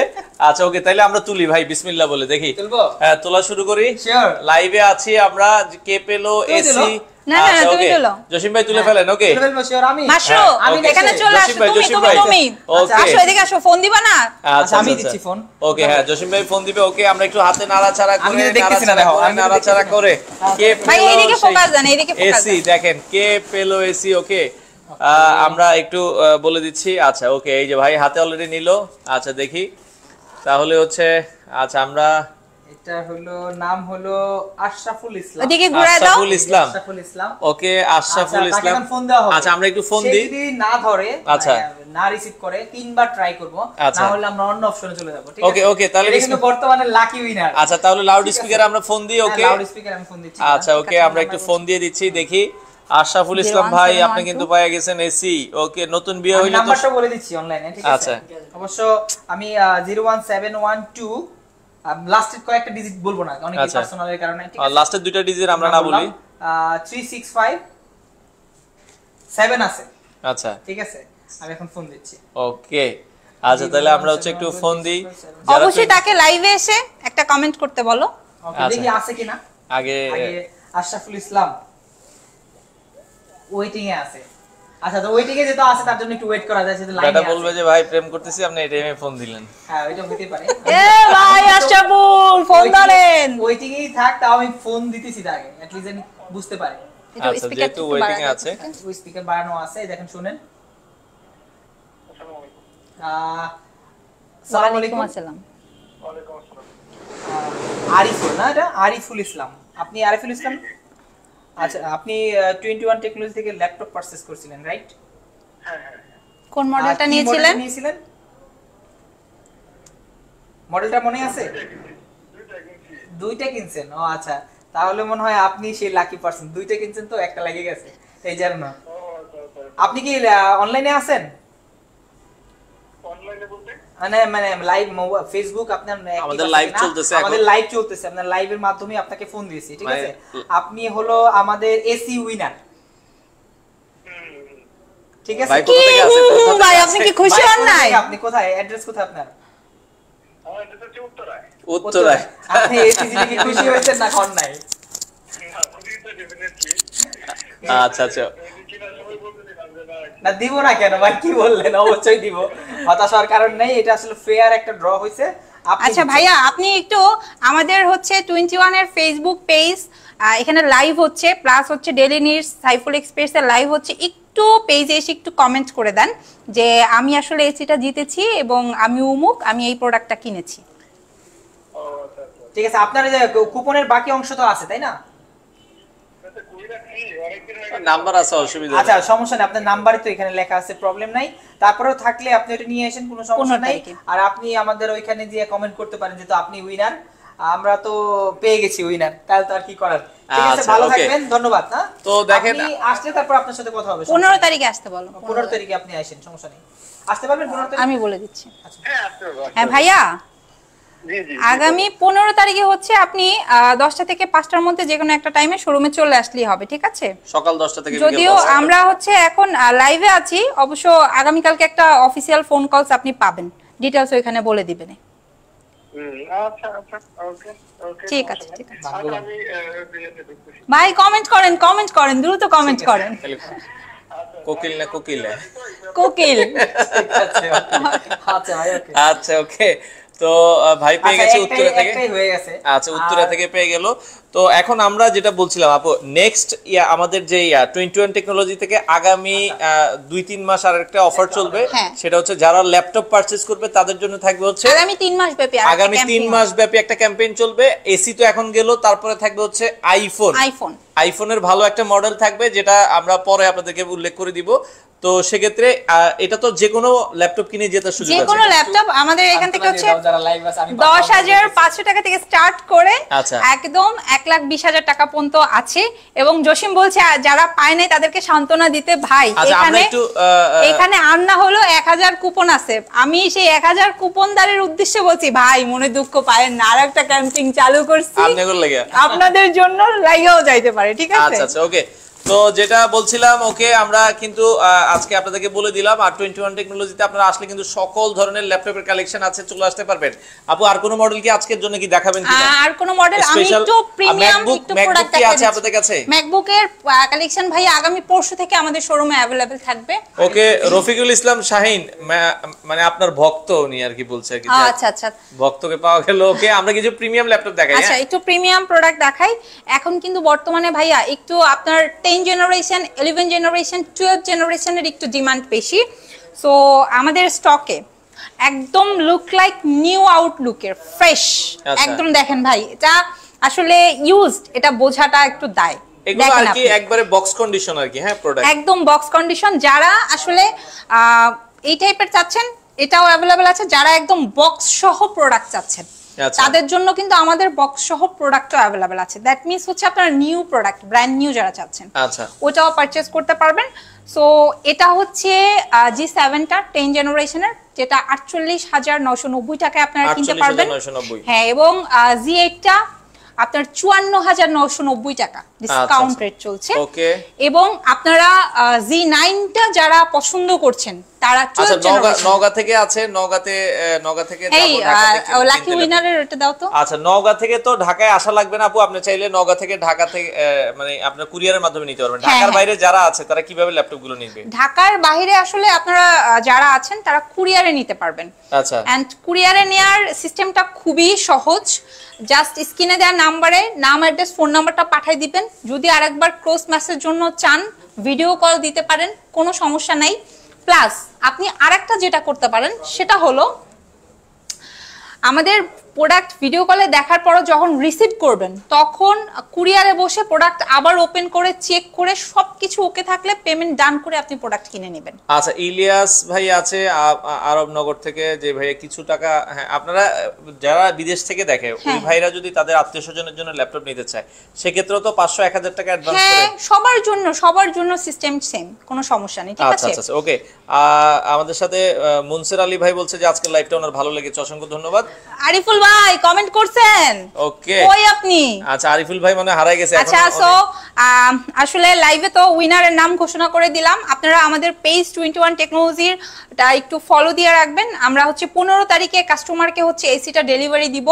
আচ্ছা ওকে, তাইলে আমরা তুলি ভাই, বিসমিল্লাহ বলে দেখি। তুলবো? হ্যাঁ, তোলা শুরু করি। Sure. লাইভে আছি আমরা, কে পেলো তুমি এসি। তুলো। না, না, আচ্ছা তুমি ওকে, তুলো। জসিম ভাই তুলে ফেলেন। ওকে তুলে ফেলবো, sure, আমি। মাশরু, হ্যাঁ, okay. এখানে চলে আসো, জসিম ভাই, তুমি জসিম তুমি ভাই। তুমি Okay. আসো, এদিকে আসো, ফোন দিবা না? আচ্ছা আমি আমি দিচ্ছি ফোন। ওকে, হ্যাঁ জসিম ভাই ফোন দিবে। ওকে, আমরা একটু হাতে নাড়াচাড়া আমি করে তো দেখতেছি না, দেখো, আমি তো নাড়াচাড়া দেখতেছি না। করে কে ভাই, পেলো এইদিকে ফোকাস দেন, এইদিকে ফোকাস এসি। দেন। দেখেন কে পেলো এসি। ওকে, আমরা একটু বলে দিচ্ছি। আচ্ছা ওকে, এই যে ভাই হাতে অলরেডি নিল। আচ্ছা দেখি তাহলে হচ্ছে। আচ্ছা আমরা এটা হলো, নাম হলো আশরাফুল ইসলাম। ওদিকে ঘুরায় দাও। আশরাফুল ইসলাম। আশরাফুল ইসলাম। ওকে, আশরাফুল আচ্ছা, ইসলাম। তাকে এখন ফোন দেওয়া হবে। আচ্ছা আমরা একটু ফোন সে দিই। যদি না ধরে, আচ্ছা। না রিসিভ করে, 3 বার ট্রাই করব। আচ্ছা। না হলে আমরা অন্য অপশনে চলে যাব। ঠিক Okay, okay, তাহলে এটা কিন্তু বর্তমানে লাকি উইনার। আচ্ছা তাহলে লাউড স্পিকারে আমরা ফোন দিই। ওকে, লাউড স্পিকার আমি ফোন দিচ্ছি। আচ্ছা ওকে, আমরা একটু ফোন দিয়ে দিচ্ছি। দেখি আশরাফুল ইসলাম ভাই, আপনি কিন্তু পেয়ে গেছেন এসি। ওকে, নতুন বিয়ে আমি হইলে তো নাম্বারটা বলে দিচ্ছি অনলাইনে, ঠিক আছে? আচ্ছা। অবশ্য আমি 01712 লাস্টের কয়েকটা ডিজিট বলবো না, অনেক আচ্ছা। পার্সোনালের কারণে, ঠিক আছে? লাস্টের দুইটা ডিজিট আমরা না বলি। 3657 আছে, আচ্ছা ঠিক আছে? আমি এখন ফোন দিচ্ছি। ওকে, আচ্ছা তাহলে আমরা হচ্ছে একটু ফোন দিই। যারা অবশ্যই তাকে লাইভে এসে একটা কমেন্ট করতে বলো। ওকে, আচ্ছা। দেখি আছে কিনা। আগে আগে আশরাফুল ইসলাম ওয়েটিং এ আছে। আচ্ছা, তো ওয়েটিং এ যেটা আছে তার জন্য একটু ওয়েট করা যায়, সেটা লাইনে বেটা আছে। বলবে যে ভাই প্রেম করতেছি, আপনি এই টাইমে ফোন দিলেন। হ্যাঁ, ওইটা হতে পারে। এ ভাই আশরাফুল, ফোন ধরেন। ওয়েটিং এই থাক, তাও আমি ফোন দিতেছি তাকে, এট লিস্ট আমি বুঝতে পারি। একটু আচ্ছা, স্পিকার যেহেতু ওয়েটিং এ আছে। ওই স্পিকার বাড়ানো আছে, এই দেখেন, শুনেন। আসসালামু আলাইকুম। আসসালাম। আরিফুল না, এটা আরিফুল ইসলাম। আপনি আরিফুল ইসলাম? আচ্ছা, আপনি 21 টেকনোলজি থেকে ল্যাপটপ পারচেজ করছিলেন, রাইট? কোন মডেলটা কি নিয়েছিলেন? নিয়েছিলেন? মডেলটা মনে আছে? দুইটা কিনছেন? ও আচ্ছা, তাহলে মনে হয় আপনি সেই লাকি পারসন। দুইটা কিনছেন তো একটা লেগে গেছে, এই জন্য। আপনি কি অনলাইনে আছেন? মানে মানে লাইভ ফেসবুক আপনার আমাদের live চলতেছে এখন। আমাদের লাইভ চলতেছে, আপনার লাইভের মাধ্যমে আপনাকে ফোন দিয়েছি, ঠিক মানে- আছে? আপনি হলো আমাদের এসি উইনার, ঠিক আছে? ভাই কোথা থেকে আছেন? কোথা থেকে ভাই আছেন? আপনি কি খুশি ভাই, হন নাই? আপনি কোথায়, অ্যাড্রেস কোথায় আপনার? উত্তরায়। আপনি এসি জিতে কি খুশি হয়েছেন না হন নাই? আচ্ছা আচ্ছা না, দিব না কেন ভাই, কি বললেন? অবশ্যই দিব, হতাশ হওয়ার কারণ নেই। এটা আসলে ফেয়ার একটা ড্র হয়েছে। আপনি আচ্ছা ভাইয়া, আপনি একটু আমাদের হচ্ছে 21 এর ফেসবুক পেজ, এখানে লাইভ হচ্ছে, প্লাস হচ্ছে ডেইলি নিউজ সাইফুল এক্সপ্রেস এর লাইভ হচ্ছে, একটু পেজে এসে একটু কমেন্ট করে দেন যে আমি আসলে এসিটা জিতেছি এবং আমি উমুক, আমি এই প্রোডাক্টটা কিনেছি। ঠিক আছে, আপনার এই যে কুপনের বাকি অংশ তো আছে, তাই না? নাম্বার আছে, অসুবিধা আচ্ছা, নেই। সমস্যা নেই, আপনার নাম্বারই তো এখানে লেখা আছে, প্রবলেম নাই। তারপরেও থাকলে আপনি ওটা নিয়ে আসেন, কোনো সমস্যা 15 নাই। তারিখে। আর আপনি আমাদের ওইখানে দিয়ে কমেন্ট করতে পারেন যে তো আপনি উইনার, আমরা তো পেয়ে গেছি উইনার, তাহলে তো আর কি করার। ঠিক আছে, আচ্ছা, ভালো okay. থাকবেন, ধন্যবাদ। না তো দেখেন, আপনি আসলে তারপর আপনার সাথে কথা হবে। 15 তারিখে আসতে বলো। 15 তারিখে আপনি আসেন, সমস্যা নেই। আসতে পারবেন 15 তারিখে? আমি বলে দিচ্ছি। আচ্ছা। হ্যাঁ ভাইয়া, আগামী 15 তারিখে হচ্ছে আপনি 10টা থেকে 5টার মধ্যে যে কোনো একটা টাইমে শোরুমে চলে আসলেই হবে, ঠিক আছে? সকাল 10টা থেকে বিকেল যদিও 10টা। আমরা হচ্ছে এখন লাইভে আছি, অবশ্য আগামীকালকে একটা অফিসিয়াল ফোন কলস আপনি পাবেন, ডিটেইলস ওইখানে বলে দিবেন। আচ্ছা আচ্ছা, ওকে ওকে, ঠিক আছে, ঠিক আছে। আচ্ছা, আমি বিয়েতে ঢুকতেছি। ভাই কমেন্ট করেন, দ্রুত কমেন্ট করেন। তাহলে কোকিল না কোকিল? কোকিল। ঠিক আছে, okay. আচ্ছা ভাই, ওকে। আচ্ছা ওকে, তো ভাই পেয়ে গেছে উত্তরা থেকে। একটাই হয়ে গেছে। আচ্ছা, উত্তরা থেকে পেয়ে গেল। তো এখন আমরা যেটা বলছিলাম আপু, নেক্সট আমাদের যে 21 টেকনোলজি থেকে আগামী 2-3 মাস আর একটা অফার চলবে, সেটা হচ্ছে যারা ল্যাপটপ পারচেজ করবে তাদের জন্য থাকবে হচ্ছে আগামী 3 মাস ব্যাপী আগামী 3 মাস ব্যাপী একটা ক্যাম্পেইন চলবে। এসি তো এখন গেল, তারপরে থাকবে হচ্ছে আইফোনের ভালো একটা মডেল থাকবে, যেটা আমরা পরে আপনাদেরকে উল্লেখ করে দিব। তো সেক্ষেত্রে এটা তো যে কোনো ল্যাপটপ কিনে জেতার সুযোগ আছে। যে কোনো ল্যাপটপ আমাদের এখান থেকে হচ্ছে 10,500 টাকা থেকে স্টার্ট করে একদম 1,20,000 টাকা পর্যন্ত আছে। এবং জসিম বলছে যারা পায় নাই তাদেরকে সান্ত্বনা দিতে, ভাই এখানে আর না হলো 1000 কুপন আছে। আমি সেই 1000 কুপনদারের উদ্দেশ্যে বলছি, ভাই মনে দুঃখ পায়েন না, আরেকটা ক্যাম্পিং চালু করছি আপনাদের জন্য, লাইগাও যাইতে পারে, ঠিক আছে? আচ্ছা আচ্ছা, ওকে। তো যেটা বলছিলাম, ওকে আমরা কিন্তু আজকে আপনাদেরকে বলে দিলাম আর 21 টেকনোলজিতে আপনারা আসলে কিন্তু সকল ধরনের ল্যাপটপের কালেকশন আছে, চলে আসতে পারবেন। আপু আর কোন মডেল কি আজকের জন্য কি দেখাবেন কিনা? আর কোন মডেল আমি একটু প্রিমিয়াম একটু প্রোডাক্ট আছে আপনাদের কাছে? ম্যাকবুকের কালেকশন ভাই আগামী পরশু থেকে আমাদের শোরুমে अवेलेबल থাকবে। ওকে, রফিকুল ইসলাম শাহিন মানে আপনার ভক্ত উনি আর কি বলছে আর কি। আচ্ছা আচ্ছা, ভক্তকে পাওয়া গেল। ওকে, আমরা কিছু প্রিমিয়াম ল্যাপটপ দেখাই। আচ্ছা, একটু প্রিমিয়াম প্রোডাক্ট দেখাই। এখন কিন্তু বর্তমানে ভাইয়া একটু আপনার 10 জেনারেশন, 11 জেনারেশন, 12 জেনারেশনের একটু ডিমান্ড বেশি। সো আমাদের স্টকে একদম লুক লাইক নিউ আউটলুকের ফ্রেশ একদম। দেখেন ভাই, এটা আসলে ইউজড, এটা বোঝাটা একটু দায়। এগুলো আর কি একবারে বক্স কন্ডিশন আর কি। হ্যাঁ, প্রোডাক্ট একদম বক্স কন্ডিশন। যারা আসলে এই টাইপের চাচ্ছেন এটাও अवेलेबल আছে। যারা একদম বক্স সহ প্রোডাক্ট চাচ্ছেন তাদের জন্য কিন্তু আমাদের বক্স সহ প্রোডাক্টও अवेलेबल আছে। দ্যাট মিন্স হচ্ছে আপনারা নিউ প্রোডাক্ট, ব্র্যান্ড নিউ যারা চাচ্ছেন, আচ্ছা, ওটাও পারচেজ করতে পারবেন। সো এটা হচ্ছে G7টা 10 জেনারেশনের, যেটা 48,990 টাকায় আপনারা কিনতে পারবেন। হ্যাঁ, এবং G8টা আপনার 54,990 টাকা ডিসকাউন্ট রেট চলছে। ওকে, এবং আপনারা G9টা যারা পছন্দ করছেন তারা নওগাঁ থেকে আছে, নওগাঁ থেকে লাকি উইনারের এটা দাও তো। আচ্ছা, নওগাঁ থেকে তো ঢাকায় আসা লাগবে না আপু, আপনি চাইলে নওগাঁ থেকে ঢাকা থেকে মানে আপনার কুরিয়ারের মাধ্যমে নিতে পারবেন। ঢাকার বাইরে যারা আছে তারা কিভাবে ল্যাপটপগুলো নিবে? ঢাকার বাইরে আসলে আপনারা যারা আছেন তারা কুরিয়ারে নিতে পারবেন। আচ্ছা, এন্ড কুরিয়ারে নেয়ার সিস্টেমটা খুবই সহজ। জাস্ট স্ক্রিনে দেওয়া নাম্বারে নাম, অ্যাড্রেস, ফোন নাম্বারটা পাঠিয়ে দিবেন। যদি আরেকবার ক্রস মেসেজ জন্য চান ভিডিও কল দিতে পারেন, কোনো সমস্যা নাই। প্লাস আপনি আরেকটা যেটা করতে পারেন সেটা হলো আমাদের প্রোডাক্ট ভিডিও কলে দেখার পর যখন রিসিভ করবেন তখন কুরিয়ারে বসে প্রোডাক্ট আবার ওপেন করে চেক করে সবকিছু ওকে থাকলে পেমেন্ট ডান করে আপনি প্রোডাক্ট কিনে নেবেন। আচ্ছা, ইলিয়াস ভাই আছে আরবনগর থেকে, যে ভাইয়া কিছু টাকা, হ্যাঁ, আপনারা যারা বিদেশ থেকে দেখে ওই ভাইরা যদি তাদের আত্মীয়স্বজনের জন্য ল্যাপটপ নিতে চায় সেক্ষেত্রে তো 500-1000 টাকা অ্যাডভান্স করে। হ্যাঁ, সবার জন্য সিস্টেম সেম, কোনো সমস্যা নেই, ঠিক আছে? আচ্ছা আচ্ছা, ওকে। আমাদের সাথে মুনসির আলী ভাই বলছে যে আজকের লাইভটা ওনার ভালো লেগেছে, অসংখ্য ধন্যবাদ। আরিফুল ভাই কমেন্ট করছেন, ওকে, কই আপনি? আচ্ছা, আরিফুল ভাই মানে হারাই গেছে এখন। আচ্ছা, সো আসলে লাইভে তো উইনারের নাম ঘোষণা করে দিলাম। আপনারা আমাদের পেজ 21 টেকনোলজির টা একটু ফলো দিয়ে রাখবেন। আমরা হচ্ছে 15 তারিখে কাস্টমারকে হচ্ছে এসিটা ডেলিভারি দিব।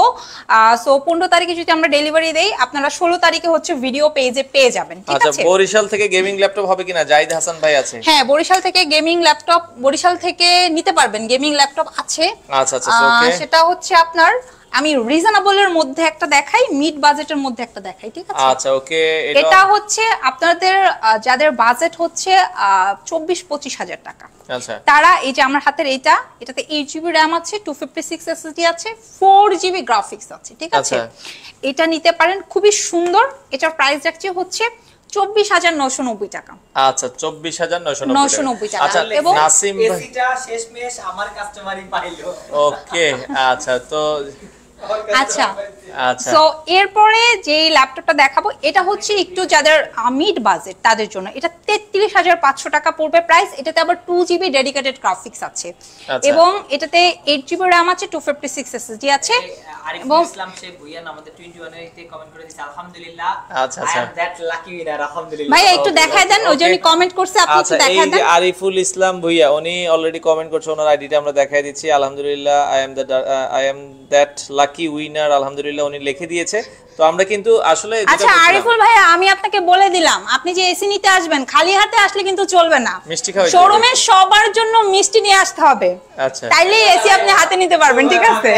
সো 15 তারিখে যদি আমরা ডেলিভারি দেই, আপনারা 16 তারিখে হচ্ছে ভিডিও পেজে পেয়ে যাবেন, ঠিক আছে? আচ্ছা, বরিশাল থেকে গেমিং ল্যাপটপ হবে কিনা? জাহিদ হাসান ভাই আছে। হ্যাঁ, বরিশাল থেকে গেমিং ল্যাপটপ, বরিশাল থেকে নিতে পারবেন, গেমিং ল্যাপটপ আছে। আচ্ছা আচ্ছা, ওকে। সেটা হচ্ছে আপনার, আমি রিজনেবলের মধ্যে একটা দেখাই, মিড বাজেটের মধ্যে একটা দেখাই, ঠিক আছে? আচ্ছা, ওকে। এটা হচ্ছে আপনাদের যাদের বাজেট হচ্ছে 24-25 হাজার টাকা, আচ্ছা, তারা এই যে আমার হাতের এটাতে 8GB RAM আছে, 256 SSD আছে, 4GB গ্রাফিক্স আছে, ঠিক আছে? এটা নিতে পারেন, খুবই সুন্দর। এটার প্রাইস রাখছে হচ্ছে 24,990 টাকা। আচ্ছা, 24,990 টাকা। আচ্ছা, এবং নাসিম এসিটা শেষমেশ আমার কাস্টমারই পাইলো। ওকে, আচ্ছা, তো আচ্ছা আচ্ছা, সো এরপরে যে ল্যাপটপটা দেখাবো এটা হচ্ছে একটু যাদের মিড বাজেট তাদের জন্য। এটা 33,500 টাকা পড়বে প্রাইস। এটাতে আবার 2GB ডেডিকেটেড গ্রাফিক্স আছে এবং এটাতে 8GB RAM আছে, 256 SSD আছে। এবং ইসলাম শেখ ভুইয়া আমাদের 21 এর তে কমেন্ট করে দিয়েছে আলহামদুলিল্লাহ। আচ্ছা আচ্ছা, দ্যাট লাকি উইনার, আলহামদুলিল্লাহ। ভাই একটু দেখায় দেন, ওই জন্য কমেন্ট করছে, আপনি একটু দেখায় দেন। এই যে আরিফুল ইসলাম ভুইয়া উনি অলরেডি কমেন্ট করছে, ওনার আইডিটা আমরা দেখাই দিচ্ছি। আলহামদুলিল্লাহ, I am that lucky lucky winner আলহামদুলিল্লাহ উনি লিখে দিয়েছে। তো আমরা কিন্তু আসলে যেটা আচ্ছা বলছিলাম- আরিফুল ভাইয়া, আমি আপনাকে বলে দিলাম, আপনি যে এসি নিতে আসবেন খালি হাতে আসলে কিন্তু চলবে না, মিষ্টি খাওয়াইতে শোরুমে সবার জন্য মিষ্টি নিয়ে আসতে হবে, আচ্ছা তাইলে এসি আপনি হাতে নিতে পারবেন, ঠিক আছে?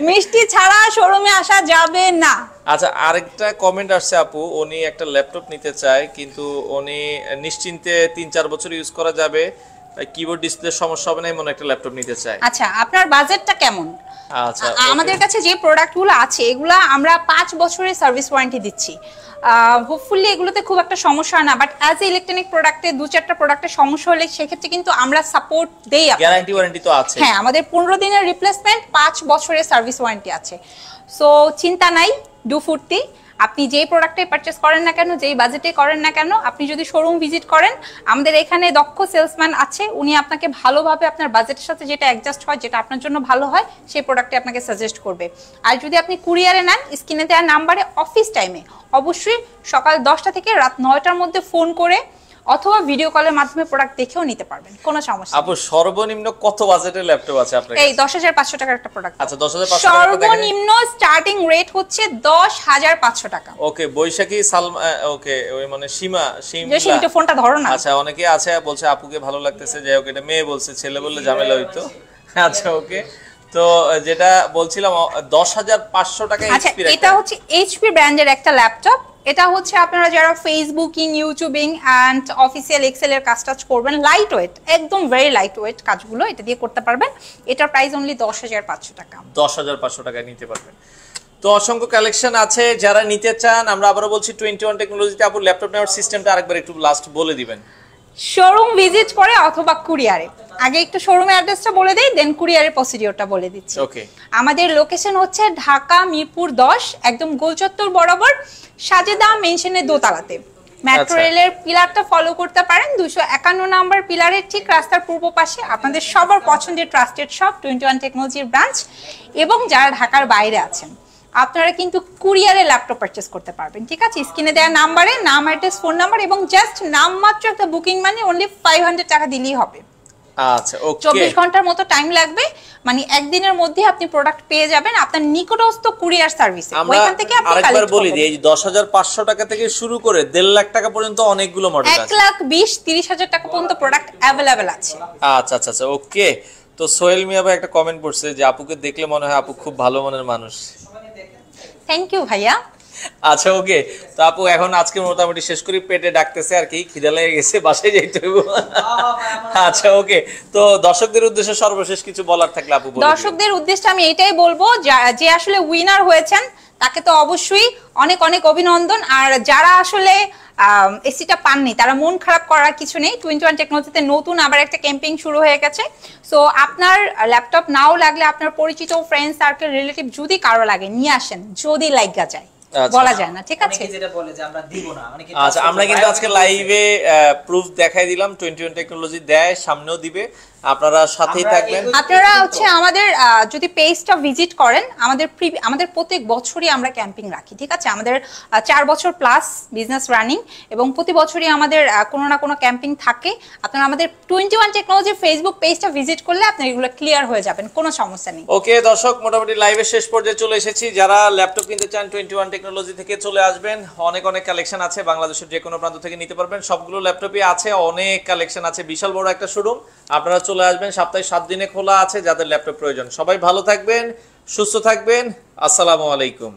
মিষ্টি ছাড়া শোরুমে আসা যাবে না। আচ্ছা, আরেকটা কমেন্ট আসছে আপু, উনি একটা ল্যাপটপ নিতে চায় কিন্তু উনি নিশ্চিন্তে 3-4 বছর ইউজ করা যাবে, কিবোর্ড ডিসপ্লে সমস্যা হবে না এমন একটা ল্যাপটপ নিতে চায়। আচ্ছা আপনার বাজেটটা কেমন? আচ্ছা আমাদের কাছে যে প্রোডাক্টগুলো আছে এগুলা আমরা 5 বছরের সার্ভিস ওয়ারেন্টি দিচ্ছি। হোপফুলি এগুলোতে খুব একটা সমস্যা না, বাট অ্যাজ এ ইলেকট্রনিক প্রোডাক্টে 2-4টা প্রোডাক্টের সমস্যা হলে সেক্ষেত্রে কিন্তু আমরা সাপোর্ট দেই। গ্যারান্টি ওয়ারেন্টি তো আছে। হ্যাঁ, আমাদের 15 দিনের রিপ্লেসমেন্ট, 5 বছরের সার্ভিস ওয়ারেন্টি আছে। সো চিন্তা নাই, ডু ফুর্তি। আপনি যেই প্রোডাক্টে পারচেস করেন না কেন, যেই বাজেটে করেন না কেন, আপনি যদি শোরুম ভিজিট করেন, আমাদের এখানে দক্ষ সেলসম্যান আছে, উনি আপনাকে ভালোভাবে আপনার বাজেটের সাথে যেটা অ্যাডজাস্ট হয়, যেটা আপনার জন্য ভালো হয়, সেই প্রোডাক্টে আপনাকে সাজেস্ট করবে। আর যদি আপনি কুরিয়ারে নেন, স্ক্রিনে দেওয়া নাম্বারে অফিস টাইমে অবশ্যই সকাল 10টা থেকে রাত 9টার মধ্যে ফোন করে অথবা ভিডিও কলের মাধ্যমে প্রোডাক্ট দেখেও নিতে পারবেন, কোনো সমস্যা নেই। আপু সর্বনিম্ন কত বাজেটের ল্যাপটপ আছে আপনার? এই 10,500 টাকার একটা প্রোডাক্ট। আচ্ছা 10,500 টাকা দেখেন। সর্বনিম্ন স্টার্টিং রেট হচ্ছে 10,500 টাকা। ওকে, বৈশাখী সালমা, ওকে ওই মানে সীমা যে সিমটা ফোনটা ধরো না। আচ্ছা, অনেকে আছে বলছে আপুকে ভালো লাগতেছে, যাই হোক এটা মেয়ে বলছে, ছেলে বললে ঝামেলা হইতো। আচ্ছা ওকে, তো যেটা বলছিলাম 10,500 টাকা। আচ্ছা, এটা হচ্ছে এইচপি ব্র্যান্ডের একটা ল্যাপটপ। এটা হচ্ছে আপনারা যারা Facebooking, YouTubing and official Excel এর কাজ টাজ করবেন, লাইট ওয়েট, একদম ভেরি লাইট ওয়েট কাজগুলো এটা দিয়ে করতে পারবেন। এটার প্রাইস অনলি 10,500 টাকা। 10,500 টাকায় নিতে পারবেন। তো অসংখ্য কালেকশন আছে, যারা নিতে চান, আমরা আবারো বলছি 21 টেকনোলজিতে আপু ল্যাপটপ নেওয়ার সিস্টেমটা আরেকবার একটু লাস্ট বলে দিবেন। শোরুম ভিজিট করে অথবা কুরিয়ারে, আগে একটু শোরুমের অ্যাড্রেসটা বলে দেই, দেন কুরিয়ারের প্রসিডিওরটা বলে দিচ্ছি। ওকে, আমাদের লোকেশন হচ্ছে ঢাকা মিরপুর 10, একদম গোলচত্বর বরাবর সাজেদা মেনশনের দোতলাতে। মেট্রো রেলের পিলারটা ফলো করতে পারেন, 251 নাম্বার পিলারের ঠিক রাস্তার পূর্ব পাশে আপনাদের সবার পছন্দের ট্রাস্টেড শপ 21 টেকনোলজির ব্রাঞ্চ। এবং যারা ঢাকার বাইরে আছেন আপনারা কিন্তু কুরিয়ারে ল্যাপটপ পারচেজ করতে পারবেন, ঠিক আছে? স্ক্রিনে দেওয়া নাম্বারে নাম, অ্যাড্রেস, ফোন নাম্বার এবং জাস্ট নামমাত্র একটা বুকিং মানি অনলি 500 টাকা দিলেই হবে। আচ্ছা ওকে, 24 ঘন্টার মতো টাইম লাগবে, মানে একদিনের মধ্যে আপনি প্রোডাক্ট পেয়ে যাবেন আপনার নিকটস্থ কুরিয়ার সার্ভিসে। ওইখান থেকে আপনি আরেকবার বলি দিই, এই 10,500 টাকা থেকে শুরু করে 1.5 লাখ টাকা পর্যন্ত অনেকগুলো মডেল আছে। 1,20,000-30,000 টাকা পর্যন্ত প্রোডাক্ট অ্যাভেলেবেল আছে। আচ্ছা আচ্ছা আচ্ছা ওকে। তো সোহেল মিয়া ভাই একটা কমেন্ট করছে যে আপুকে দেখলে মনে হয় আপু খুব ভালো মনের মানুষ। থ্যাংক ইউ ভাইয়া। আচ্ছা ওকে, তো আপু এখন আজকে মোটামুটি শেষ করি, পেটে ডাকতেছে আর কি, খিদা লেগে গেছে, বাসায় যাইতে হবে। আচ্ছা ওকে, তো দর্শকদের উদ্দেশ্যে সর্বশেষ কিছু বলার থাকলে আপু বলুন। দর্শকদের উদ্দেশ্যে আমি এটাই বলবো, যে আসলে উইনার হয়েছেন তাকে তো অবশ্যই অনেক অনেক অভিনন্দন। আর যারা আসলে এসিটা পাননি তারা মন খারাপ করার কিছু নেই, 21 টেকনোলজিতে নতুন আবার একটা ক্যাম্পেইন শুরু হয়ে গেছে। সো আপনার ল্যাপটপ নাও লাগলে আপনার পরিচিত ফ্রেন্ড সার্কেল, রিলেটিভ যদি কারো লাগে নিয়ে আসেন, যদি লাগা যায়, বলা যায় না, ঠিক আছে? অনেকে যেটা বলে যে আমরা দিব না, অনেকে আচ্ছা, আমরা কিন্তু আজকে লাইভে প্রুফ দেখাই দিলাম 21 টেকনোলজি দেয়, সামনেও দিবে, আপনারা সাথেই থাকবেন। আপনারা হচ্ছে আমাদের যদি পেজটা ভিজিট করেন, আমাদের প্রত্যেক বছরই আমরা ক্যাম্পিং রাখি, ঠিক আছে? আমাদের 4 বছর প্লাস বিজনেস রানিং এবং প্রতি বছরই আমাদের কোনো না কোনো ক্যাম্পিং থাকে। আপনারা আমাদের 21 টেকনোলজি ফেসবুক পেজটা ভিজিট করলে আপনারা এগুলো ক্লিয়ার হয়ে যাবেন, কোনো সমস্যা নেই। ওকে দর্শক, মোটামুটি লাইভের শেষ পর্যায়ে চলে এসেছি। যারা ল্যাপটপ কিনতে চান 21 টেকনোলজি থেকে চলে আসবেন, অনেক অনেক কালেকশন আছে, বাংলাদেশের যে কোনো প্রান্ত থেকে নিতে পারবেন। সবগুলো ল্যাপটপই আছে, অনেক কালেকশন আছে, বিশাল বড় একটা শোরুম। আপনারা চলে আসবেন, সপ্তাহে 7 দিনে খোলা আছে। যাদের ল্যাপটপ প্রয়োজন সবাই ভালো থাকবেন, সুস্থ থাকবেন। আসসালামু আলাইকুম।